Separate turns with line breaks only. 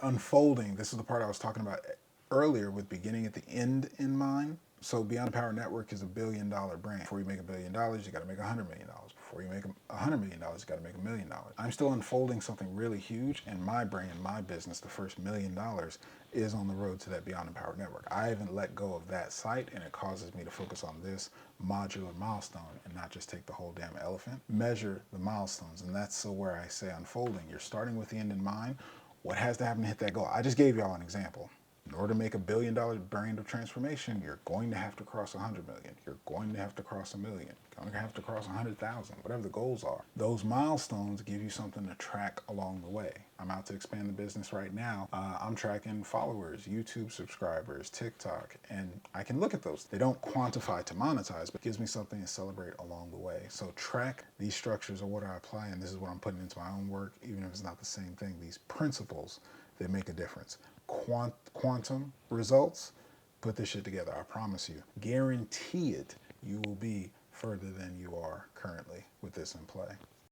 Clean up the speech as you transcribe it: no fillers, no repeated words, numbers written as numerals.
unfolding, this is the part I was talking about earlier with beginning at the end in mind. So Beyond the Power Network is $1 billion brand. Before you make $1 billion, you got to make $100 million. Before you make $100 million, you got to make $1 million. I'm still unfolding something really huge, and my brand, my business, the first $1 million is on the road to that Beyond the Power Network. I haven't let go of that site, and it causes me to focus on this modular milestone and not just take the whole damn elephant. Measure the milestones, and that's so where I say unfolding. You're starting with the end in mind. What has to happen to hit that goal? I just gave y'all an example. In order to make $1 billion brand of transformation, you're going to have to cross 100 million. You're going to have to cross 1 million. You're going to have to cross 100,000, whatever the goals are. Those milestones give you something to track along the way. I'm out to expand the business right now. I'm tracking followers, YouTube subscribers, TikTok, and I can look at those. They don't quantify to monetize, but it gives me something to celebrate along the way. So track these structures are what I apply, and this is what I'm putting into my own work, even if it's not the same thing. These principles that make a difference. Quantum results, put this shit together. I promise you, guarantee it, you will be further than you are currently with this in play.